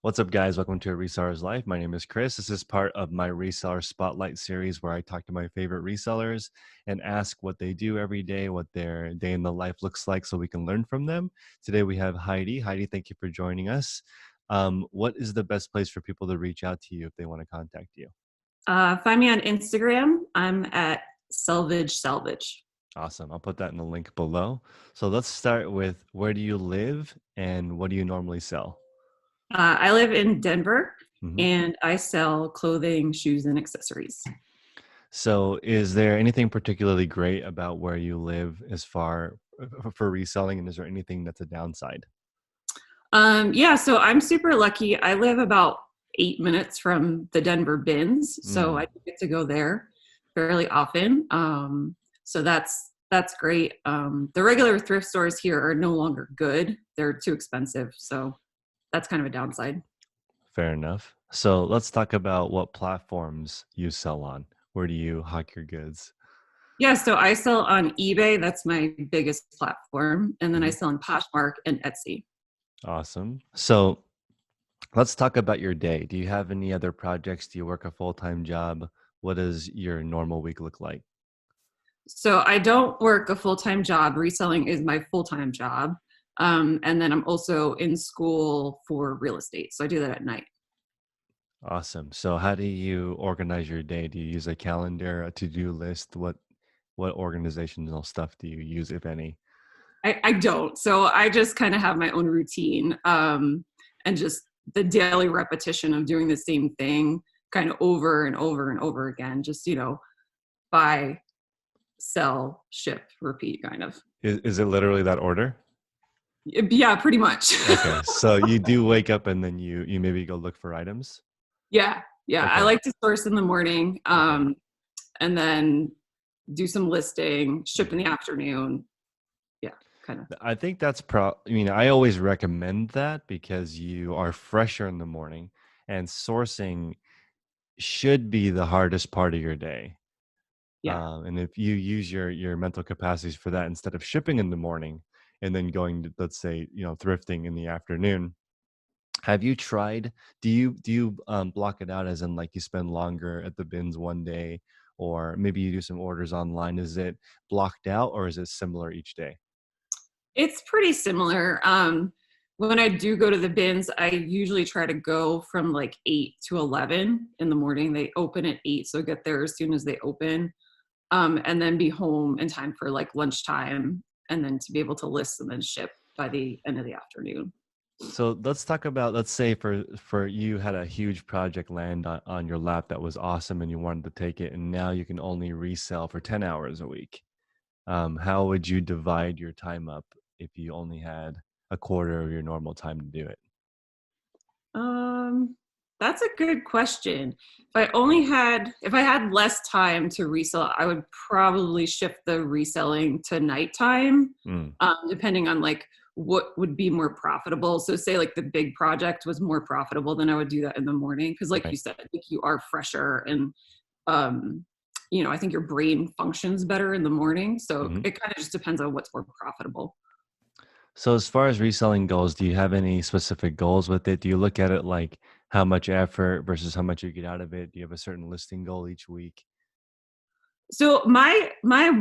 What's up, guys? Welcome to A Reseller's Life. My name is Chris. This is part of my Reseller Spotlight series where I talk to my favorite resellers and ask what they do every day, what their day in the life looks like so we can learn from them. Today we have Heidi. Heidi, thank you for joining us. What is the best place for people to reach out to you if they want to contact you? Find me on Instagram. I'm at Selvage Salvage. Awesome. I'll put that in the link below. So let's start with, where do you live and what do you normally sell? I live in Denver Mhm. and I sell clothing, shoes, and accessories. So is there anything particularly great about where you live as far for reselling, and is there anything that's a downside? Yeah, so I'm super lucky. I live about 8 minutes from the Denver Bins, so I Mm, get to go there fairly often. So that's great. The regular thrift stores here are no longer good; they're too expensive. So that's kind of a downside. fair enough. So let's talk about what platforms you sell on. Where do you hawk your goods? Yeah, so I sell on eBay. That's my biggest platform. And then I Mhm. sell on Poshmark and Etsy. Awesome. So let's talk about your day. Do you have any other projects? Do you work a full-time job? What does your normal week look like? So I don't work a full time job. Reselling is my full time job. And then I'm also in school for real estate. So I do that at night. Awesome. So how do you organize your day? Do you use a calendar, a to-do list? What organizational stuff do you use, if any? I don't. So I just kind of have my own routine and just the daily repetition of doing the same thing kind of over and over and over again. Just, buy, sell, ship, repeat kind of. Is it literally that order? Yeah, pretty much. Okay, so you do wake up and then you maybe go look for items? Yeah. Yeah. I Okay, like to source in the morning okay. and then do some listing, ship in the Mhm. afternoon. Yeah, kind of. I think that's I mean, I always recommend that because you are fresher in the morning and sourcing should be the hardest part of your day. Yeah. And if you use your mental capacities for that instead of shipping in the morning and then going to, let's say, thrifting in the afternoon. Have you tried, do you block it out as in like you spend longer at the bins one day, or maybe you do some orders online? Is it blocked out or is it similar each day? It's pretty similar. When I do go to the bins, I usually try to go from like 8 to 11 in the morning. They open at 8, so get there as soon as they open, and then be home in time for like lunchtime, and then to be able to list and then ship by the end of the afternoon. So let's talk about, let's say for you had a huge project land on your lap that was awesome and you wanted to take it, and now you can only resell for 10 hours a week. How would you divide your time up if you only had a quarter of your normal time to do it? Um, that's a good question. If I had less time to resell, I would probably shift the reselling to nighttime, Mm, depending on like what would be more profitable. So say like the big project was more profitable, then I would do that in the morning. Cause like you right. said, like you are fresher and, um, I think your brain functions better in the morning. So Mhm. it kind of just depends on what's more profitable. So as far as reselling goes, do you have any specific goals with it? Do you look at it like how much effort versus how much you get out of it? Do you have a certain listing goal each week? So my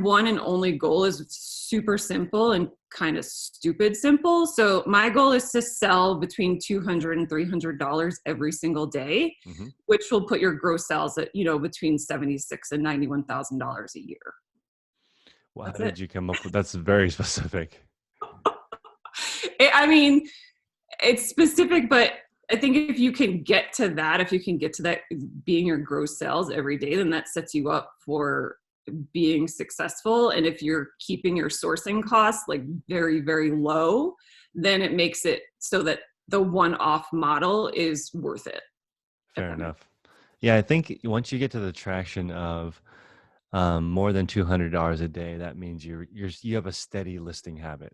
one and only goal is super simple and kind of stupid simple. So my goal is to sell between $200 and $300 every single day, Hmm. which will put your gross sales at, between 76 and $91,000 a year. Well, how That's it. did you come up with that's very specific. I mean, it's specific, but I think if you can get to that, if you can get to that being your gross sales every day, then that sets you up for being successful. And if you're keeping your sourcing costs like very, very low, then it makes it so that the one-off model is worth it, if Fair that makes enough. Yeah, I think once you get to the traction of more than $200 a day, that means you have a steady listing habit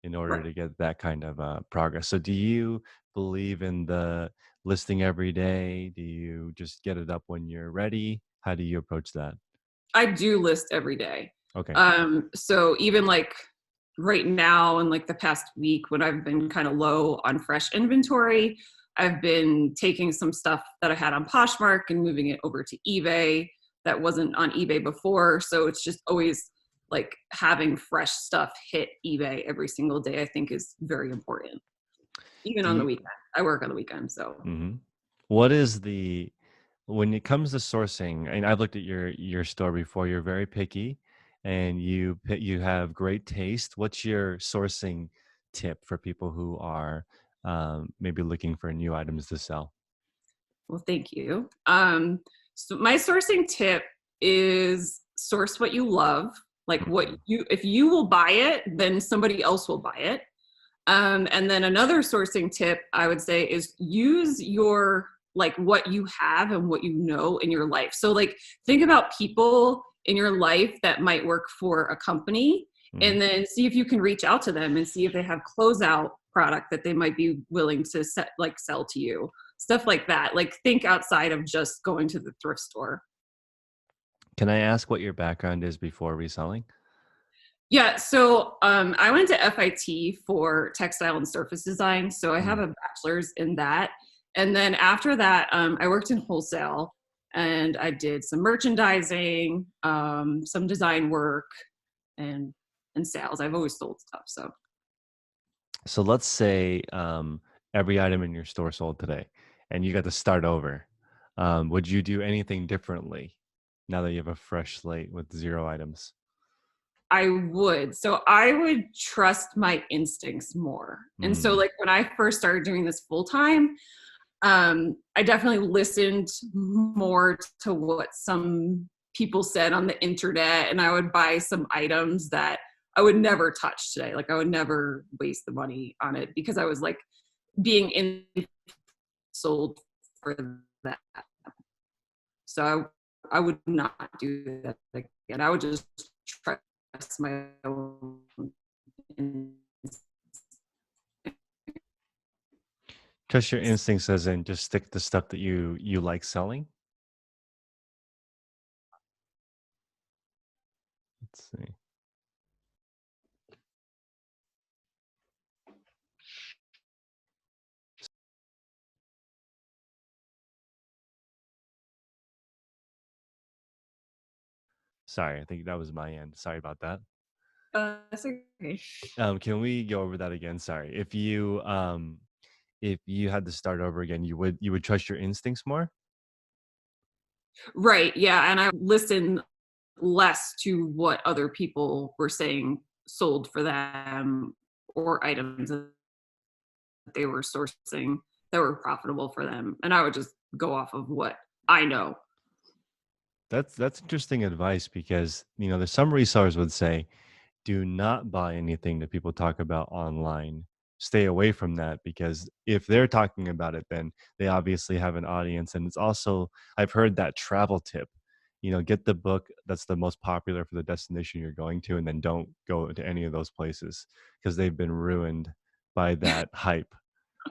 in order sense. to get that kind of progress. So do you believe in the listing every day? Do you just get it up when you're ready? How do you approach that? I do list every day. Okay. So even like right now and like the past week when I've been kind of low on fresh inventory, I've been taking some stuff that I had on Poshmark and moving it over to eBay that wasn't on eBay before. So it's just always like having fresh stuff hit eBay every single day, I think is very important. Even Do on the you, weekend. I work on the weekend, so. mhm. What is the when it comes to sourcing, and I've looked at your store before, you're very picky and you have great taste. What's your sourcing tip for people who are maybe looking for new items to sell? Well, thank you. So my sourcing tip is source what you love. Like what Mhm. you, if you will buy it, then somebody else will buy it. And then another sourcing tip I would say is use your like what you have and what you know in your life. So like think about people in your life that might work for a company Mhm. and then see if you can reach out to them and see if they have closeout product that they might be willing to set like sell to you. Stuff like that. Like think outside of just going to the thrift store. Can I ask what your background is before reselling? Yeah, so I went to FIT for textile and surface design. So I have Mm. a bachelor's in that. And then after that, I worked in wholesale and I did some merchandising, some design work, and sales. I've always sold stuff. So So let's say every item in your store sold today and you got to start over. Would you do anything differently now that you have a fresh slate with 0 items? I would. So I would trust my instincts more. And so Mm. like when I first started doing this full time, I definitely listened more to what some people said on the internet, and I would buy some items that I would never touch today. Like I would never waste the money on it because I was like being in sold for that. So I would not do that again. I would just trust my own. Trust your instincts as in just stick to stuff that you like selling. Let's see. Sorry, I think that was my end. Sorry about that. That's okay. Can we go over that again? Sorry. If you had to start over again, you would trust your instincts more? Right. Yeah. And I listen less to what other people were saying sold for them or items that they were sourcing that were profitable for them. And I would just go off of what I know. That's interesting advice because there's some resellers would say do not buy anything that people talk about online. Stay away from that because if they're talking about it, then they obviously have an audience. And it's also, I've heard that travel tip, get the book that's the most popular for the destination you're going to, and then don't go to any of those places because they've been ruined by that hype.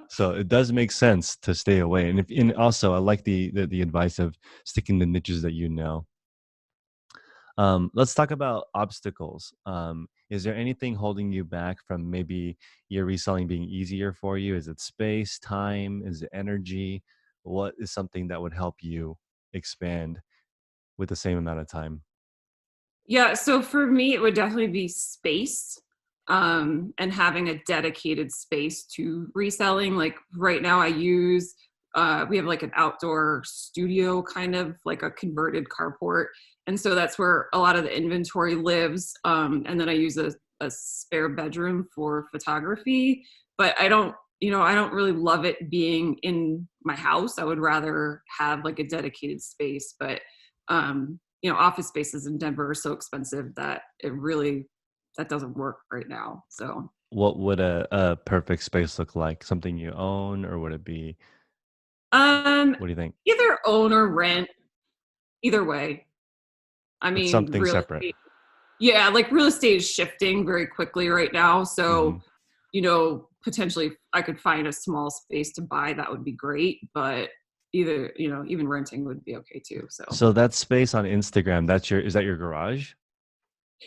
So it does make sense to stay away. And also I like the advice of sticking to niches that you know. Let's talk about obstacles. Is there anything holding you back from maybe your reselling being easier for you? Is it space, time? Is it energy? What is something that would help you expand with the same amount of time? Yeah, so for me, it would definitely be space, and having a dedicated space to reselling. Like right now, we have like an outdoor studio, kind of like a converted carport, and so that's where a lot of the inventory lives. And then I use a spare bedroom for photography, but I don't really love it being in my house. I would rather have like a dedicated space, but office spaces in Denver are so expensive that that doesn't work right now. So, What would a perfect space look like? Something you own, or would it be, um, what do you think? either own or rent, either way. I But mean, something real separate. estate, yeah, like real estate is shifting very quickly right now. Hmm. So, potentially I could find a small space to buy. That would be great. But even renting would be okay too. So, So that space on Instagram, is that your garage?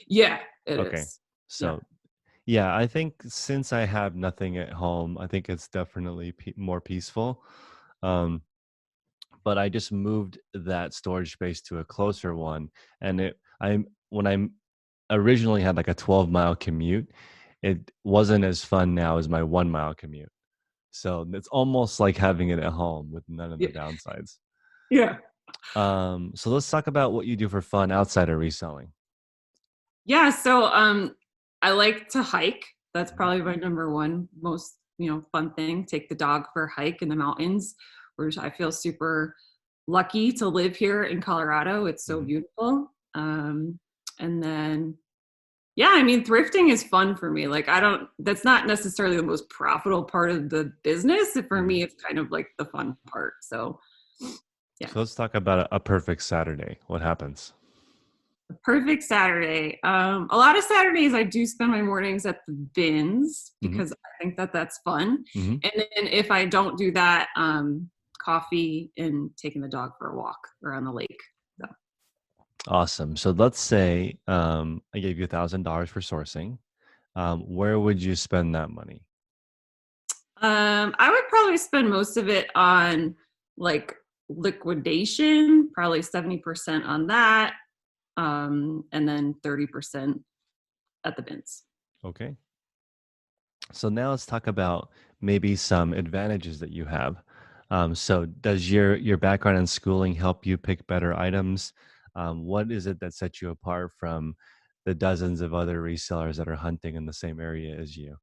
yeah, it Okay. is. Yeah. So Yeah, I think since I have nothing at home, I think it's definitely more peaceful. Um, but I just moved that storage space to a closer one, and I'm when I originally had like a 12-mile commute, it wasn't as fun now as my 1-mile commute. So it's almost like having it at home with none of the Yeah. downsides. Yeah. So let's talk about what you do for fun outside of reselling. Yeah, so I like to hike. That's Mhm. probably my number one most, fun thing. Take the dog for a hike in the mountains, which I feel super lucky to live here in Colorado. It's so Mhm. beautiful. And then yeah, I mean thrifting is fun for me. Like I don't that's not necessarily the most profitable part of the business. For Mhm. me it's kind of like the fun part. So, yeah. So let's talk about a perfect Saturday. What happens? Perfect Saturday. A lot of Saturdays I do spend my mornings at the bins Mhm. because I think that that's fun. Mhm. And then if I don't do that, coffee and taking the dog for a walk around the lake. So, Awesome. So let's say I gave you $1,000 for sourcing. Where would you spend that money? I would probably spend most of it on like liquidation, probably 70% on that, and then 30% at the bins. Okay. So now let's talk about maybe some advantages that you have. So does your background in schooling help you pick better items? What is it that sets you apart from the dozens of other resellers that are hunting in the same area as you?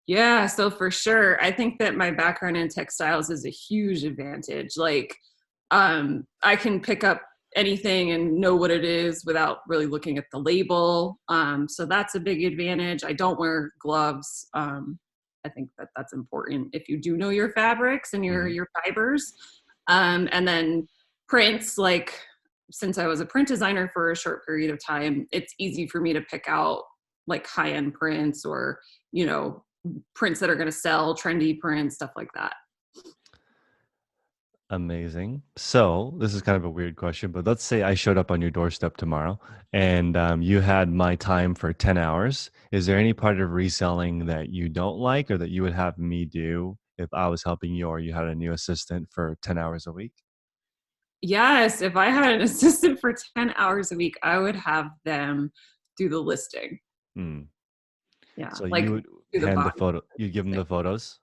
Yeah, so for sure, I think that my background in textiles is a huge advantage. Like, I can pick up anything and know what it is without really looking at the label. So that's a big advantage. I don't wear gloves. I think that that's important if you do know your fabrics and your Hmm. your fibers. And then prints, like since I was a print designer for a short period of time, it's easy for me to pick out like high end prints or you know prints that are going to sell, trendy prints, stuff like that. Amazing. So this is kind of a weird question, but let's say I showed up on your doorstep tomorrow and you had my time for 10 hours. Is there any part of reselling that you don't like or that you would have me do if I was helping you or you had a new assistant for 10 hours a week? Yes, if I had an assistant for 10 hours a week, I would have them do the listing. Hmm. Yeah, So you like would do the hand the body photo, you'd give them listing. the photos,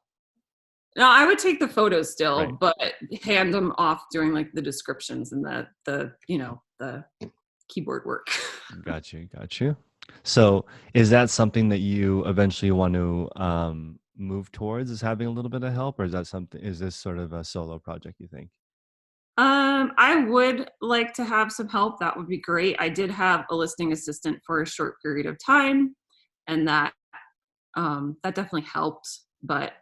No, I would take the photos still, right? but hand them off doing like the descriptions and the keyboard work. Got you, got you. So is that something that you eventually want to move towards, is having a little bit of help, or is that something, is this sort of a solo project, you think? I would like to have some help. That would be great. I did have a listing assistant for a short period of time, and that definitely helped. But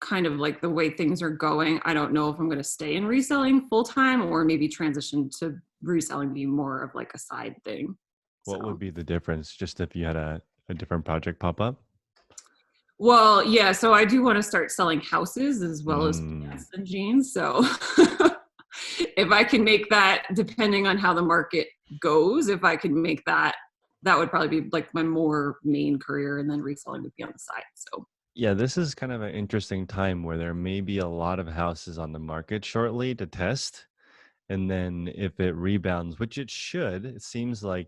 kind of like the way things are going, I don't know if I'm going to stay in reselling full time or maybe transition to reselling be more of like a side thing. What would So, be the difference just if you had a different project pop up? well, yeah, so I do want to start selling houses as well as Mm. pants and jeans. So, if I can make that, depending on how the market goes, if I can make that, that would probably be like my more main career, and then reselling would be on the side. So, Yeah, this is kind of an interesting time where there may be a lot of houses on the market shortly to test. And then if it rebounds, which it should, it seems like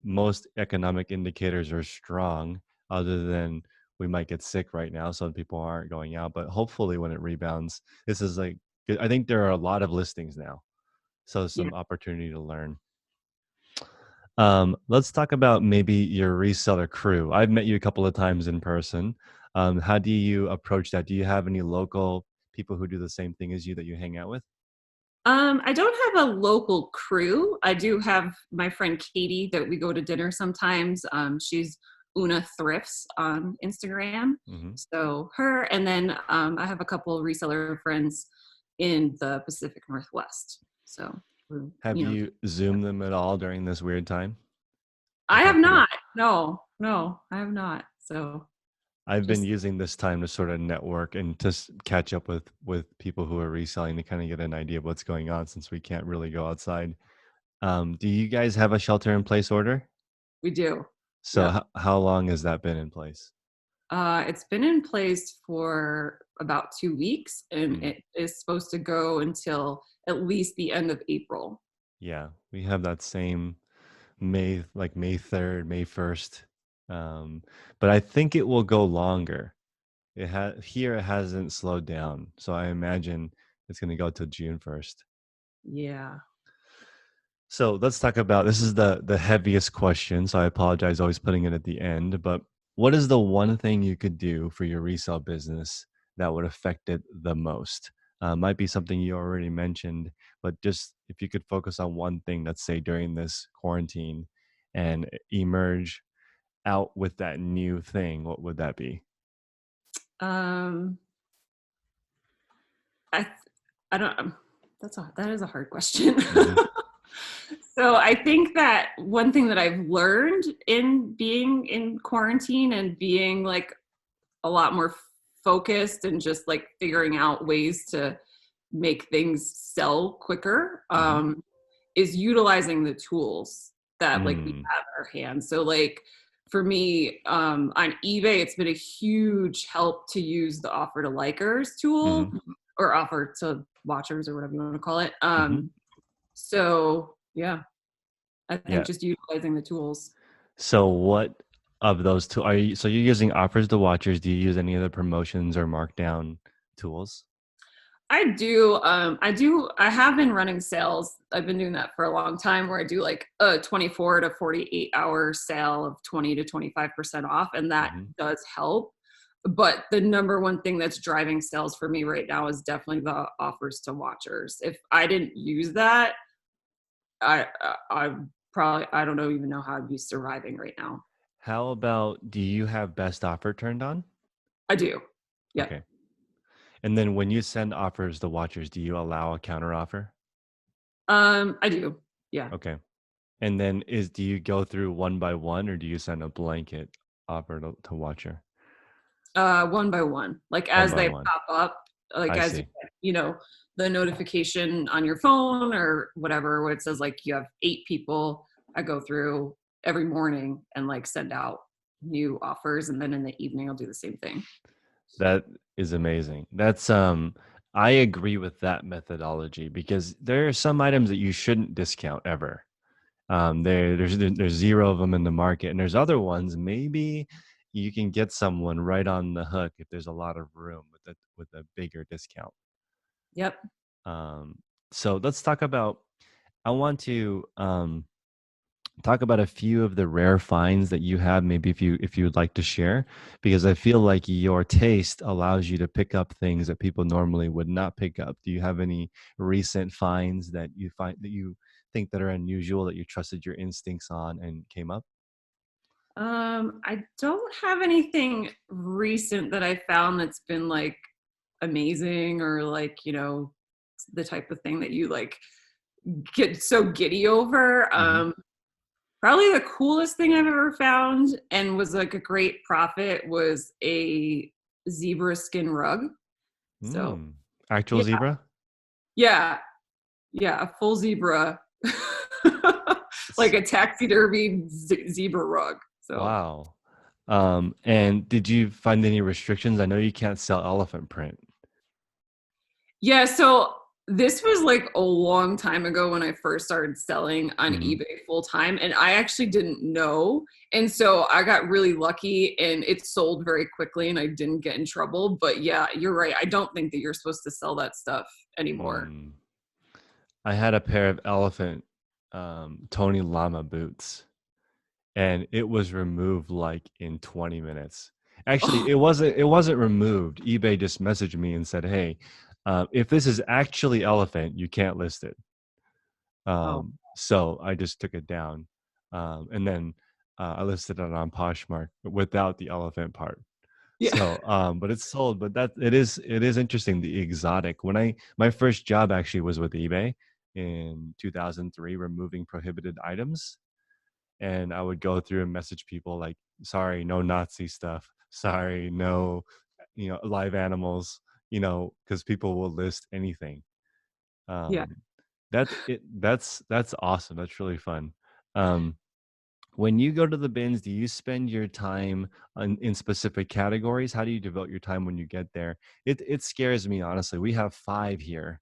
most economic indicators are strong, other than we might get sick right now, so people aren't going out. But hopefully, when it rebounds, this is like, I think there are a lot of listings now, so yeah. some opportunity to learn. Let's talk about maybe your reseller crew. I've met you a couple of times in person. How do you approach that? Do you have any local people who do the same thing as you that you hang out with? I don't have a local crew. I do have my friend Katie that we go to dinner sometimes. She's Una Thrifts on Instagram. Hmm. So her, and then I have a couple reseller friends in the Pacific Northwest. So, Have you know, you Zoomed them at all during this weird time? I Like have how people, not. No, no, I have not. So I've been just using this time to sort of network and just catch up with people who are reselling to kind of get an idea of what's going on since we can't really go outside. Do you guys have a shelter in place order? we do. So Yep. how long has that been in place? It's been in place for about 2 weeks, and Mm, it is supposed to go until at least the end of April. yeah, we have that same like May 3rd, May 1st. Um, but I think it will go longer. It hasn't slowed down, so I imagine it's going to go till June 1st. Yeah. So let's talk about, this is the heaviest question, so I apologize always putting it at the end, but what is the one thing you could do for your resale business that would affect it the most? Might be something you already mentioned, but just if you could focus on one thing, let's say during this quarantine, and emerge out with that new thing, what would that be? Um, I th- I don't. That is a hard question. Hmm. So I think that one thing that I've learned in being in quarantine and being like a lot more focused and just like figuring out ways to make things sell quicker, Hmm. is utilizing the tools that like we Mm, have in our hands. So like for me, on eBay, it's been a huge help to use the offer to likers tool, hmm. or offer to watchers, or whatever you want to call it. Hmm. So yeah, I think Yeah. just utilizing the tools. So what of those two are you, so you're using offers to watchers? Do you use any other promotions or markdown tools? I do. I have been running sales. I've been doing that for a long time, where I do like a 24 to 48-hour sale of 20 to 25% off, and that Hmm. does help. But the number one thing that's driving sales for me right now is definitely the offers to watchers. If I didn't use that, I probably, I don't know, even know how I'd be surviving right now. How about, do you have best offer turned on? I do. Yep. Okay. And then when you send offers to watchers, do you allow a counter offer? I do. Yeah. Okay. And then do you go through one by one, or do you send a blanket offer to watcher? One by one, like One as by they one. pop up, like I as you see. get, the notification on your phone or whatever, where it says like you have 8 people. I go through every morning and like send out new offers, and then in the evening I'll do the same thing. That is amazing. I agree with that methodology because there are some items that you shouldn't discount ever. There's zero of them in the market, and there's other ones maybe you can get someone right on the hook if there's a lot of room with a bigger discount. Yep. Um, so let's talk about. I want to talk about a few of the rare finds that you have, maybe if you would like to share, because I feel like your taste allows you to pick up things that people normally would not pick up. Do you have any recent finds that you find that you think that are unusual, that you trusted your instincts on and came up? I don't have anything recent that I found that's been like amazing, or like, the type of thing that you like get so giddy over. Hmm. Probably the coolest thing I've ever found, and was like a great profit, was a zebra skin rug. So Mm. Actual yeah, zebra? yeah, yeah, a full zebra, like S- a taxidermy zebra rug. So Wow. And did you find any restrictions? I know you can't sell elephant print. yeah, so this was like a long time ago when I first started selling on Hmm. eBay full time, and I actually didn't know. And so I got really lucky and it sold very quickly and I didn't get in trouble. But yeah, you're right. I don't think that you're supposed to sell that stuff anymore. Mm. I had a pair of elephant Tony Llama boots, and it was removed like in 20 minutes. Actually, Oh, it wasn't removed. eBay just messaged me and said, "Hey, if this is actually elephant, you can't list it." oh, So I just took it down, and then I listed it on Poshmark without the elephant part. yeah. So, but it's sold. But it is interesting, the exotic. When I my first job actually was with eBay in 2003, removing prohibited items, and I would go through and message people like, "Sorry, no Nazi stuff. Sorry, no, live animals." Because people will list anything. Yeah. Um, that's awesome. That's really fun. Um, When you go to the bins, do you spend your time in specific categories? How do you devote your time when you get there? It scares me, honestly. We have 5 here,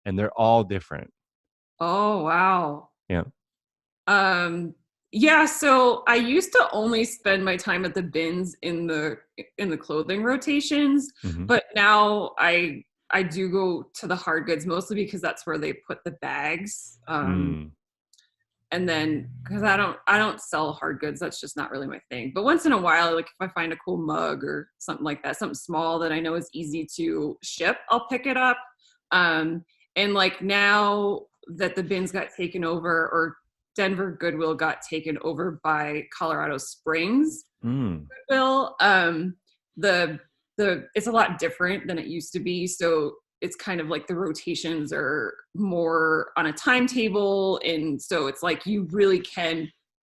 and they're all different. Oh, wow. Yeah. Um, yeah, so I used to only spend my time at the bins in the clothing rotations, Mhm. but now I do go to the hard goods mostly because that's where they put the bags. Mm. And then because I don't sell hard goods, that's just not really my thing. But once in a while, like if I find a cool mug or something like that, something small that I know is easy to ship, I'll pick it up. And like now that the bins got taken over, or Denver Goodwill got taken over by Colorado Springs Mm. Goodwill, the it's a lot different than it used to be. So it's kind of like the rotations are more on a timetable, and so it's like you really can,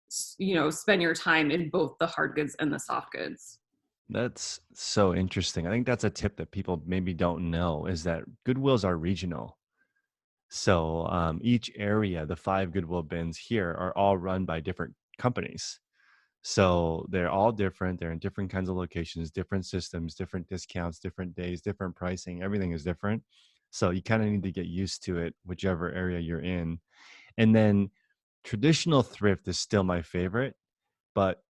spend your time in both the hard goods and the soft goods. That's so interesting. I think that's a tip that people maybe don't know is that Goodwills are regional. So each area, the 5 Goodwill bins here, are all run by different companies. So they're all different. They're in different kinds of locations, different systems, different discounts, different days, different pricing. Everything is different. So you kind of need to get used to it, whichever area you're in. And then traditional thrift is still my favorite, but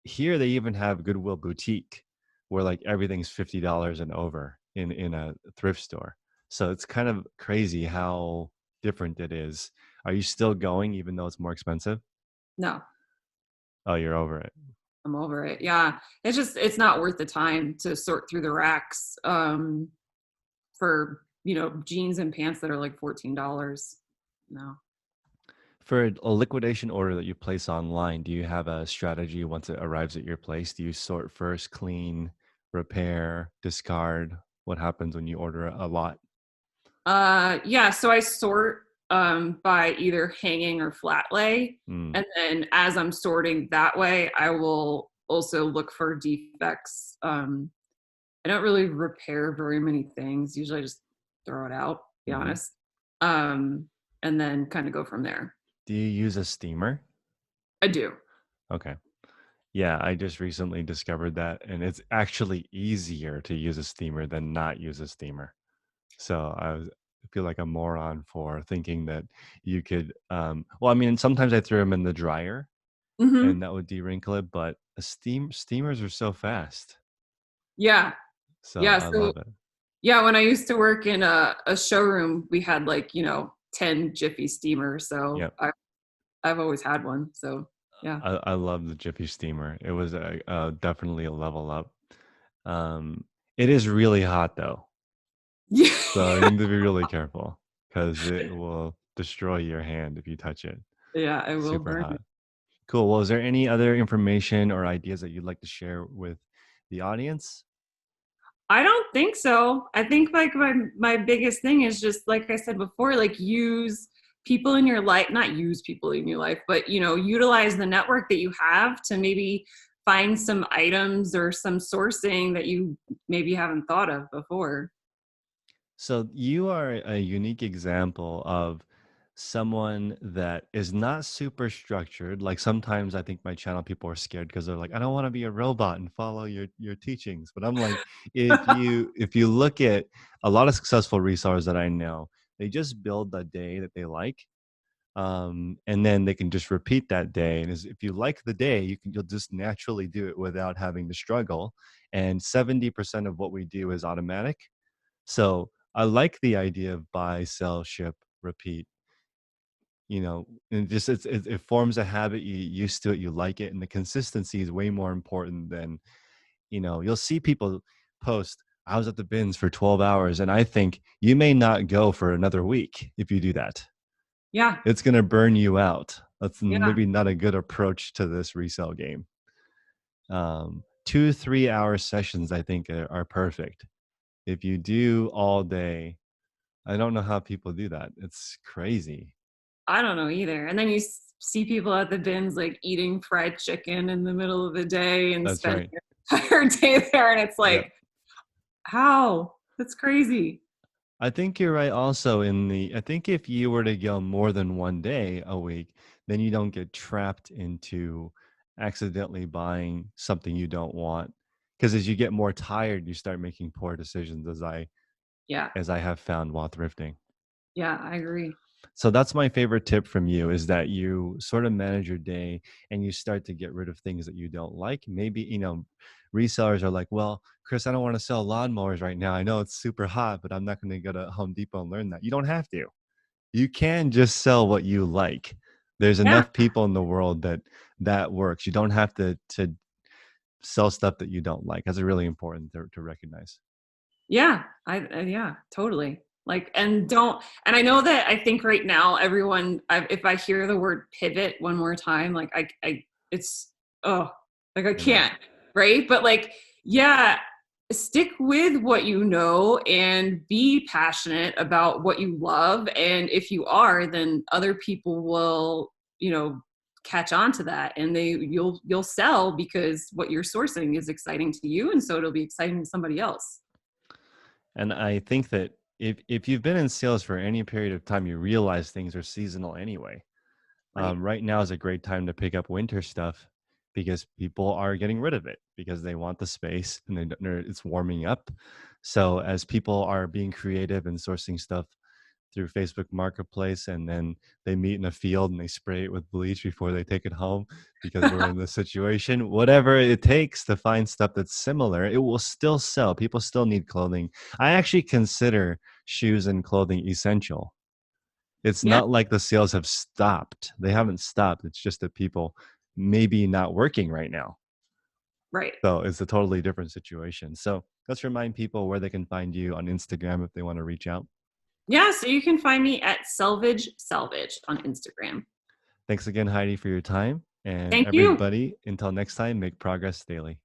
here they even have Goodwill Boutique, where like everything's $50 and over in a thrift store. So it's kind of crazy how different it is. Are you still going even though it's more expensive? No, Oh, you're over it. I'm over it. Yeah, it's not worth the time to sort through the racks for jeans and pants that are like $14. No. For a liquidation order that you place online, do you have a strategy once it arrives at your place? Do you sort first, clean, repair, discard? What happens when you order a lot? Yeah, so I sort by either hanging or flat lay. Mm, And then as I'm sorting that way, I will also look for defects. I don't really repair very many things. Usually I just throw it out, to be hmm. honest. Um, and then kind of go from there. Do you use a steamer? I do. Okay. Yeah, I just recently discovered that, and it's actually easier to use a steamer than not use a steamer. So I feel like a moron for thinking that you could. Well, I mean, sometimes I throw them in the dryer, Hmm. and that would de-wrinkle it, but steamers are so fast, Yeah. so Yeah. I So love it. yeah, when I used to work in a showroom, we had like, 10 Jiffy steamers. So Yep, I've always had one. So yeah. I love the Jiffy steamer. It was definitely a level up. Um, it is really hot though, so you need to be really careful because it will destroy your hand if you touch it. Yeah, I will Super burn hot. it. Cool. Well, is there any other information or ideas that you'd like to share with the audience? I don't think so. I think like my biggest thing is just like I said before, like use people in your life, not use people in your life, but utilize the network that you have to maybe find some items or some sourcing that you maybe haven't thought of before. So you are a unique example of someone that is not super structured. Like sometimes I think my channel people are scared because they're like, I don't want to be a robot and follow your teachings. But I'm like, if you look at a lot of successful resellers that I know, they just build the day that they like. And then they can just repeat that day. And if you like the day, you'll just naturally do it without having to struggle. And 70% of what we do is automatic. So I like the idea of buy, sell, ship, repeat. And just it forms a habit. You get used to it, you like it, and the consistency is way more important than you'll see people post. I was at the bins for 12 hours, and I think you may not go for another week if you do that. Yeah, It's going to burn you out. That's yeah. maybe not a good approach to this resale game. 2 3 hour sessions, I think, are perfect. If you do all day, I don't know how people do that. It's crazy. I don't know either. And then you see people at the bins like eating fried chicken in the middle of the day and That's spending right. their entire day there, and it's Yep. like, how? That's crazy. I think you're right also I think if you were to go more than one day a week, then you don't get trapped into accidentally buying something you don't want. Because as you get more tired, you start making poor decisions, Yeah. as I have found while thrifting. Yeah, I agree. So that's my favorite tip from you, is that you sort of manage your day and you start to get rid of things that you don't like. Maybe, resellers are like, well, Chris, I don't want to sell lawnmowers right now. I know it's super hot, but I'm not going to go to Home Depot and learn that. You don't have to. You can just sell what you like. There's Yeah. enough people in the world that works. You don't have to sell stuff that you don't like. That's really important to recognize. Yeah, yeah, totally. Like, and I know that I think right now everyone, if I hear the word pivot one more time, like it's oh, like I Amen. can't, right? But like, yeah, stick with what you know and be passionate about what you love. And if you are, then other people will, catch on to that, and you'll sell because what you're sourcing is exciting to you, and so it'll be exciting to somebody else. And I think that if you've been in sales for any period of time, you realize things are seasonal anyway. Right. Right now is a great time to pick up winter stuff because people are getting rid of it because they want the space and it's warming up. So as people are being creative and sourcing stuff through Facebook Marketplace, and then they meet in a field and they spray it with bleach before they take it home because we're in this situation. Whatever it takes to find stuff that's similar, it will still sell. People still need clothing. I actually consider shoes and clothing essential. It's Yeah. not like the sales have stopped. They haven't stopped. It's just that people maybe not working right now. Right. So it's a totally different situation. So let's remind people where they can find you on Instagram if they want to reach out. Yeah, so you can find me at Selvage Salvage on Instagram. Thanks again, Heidi, for your time. And Thank you. everybody, until next time, make progress daily.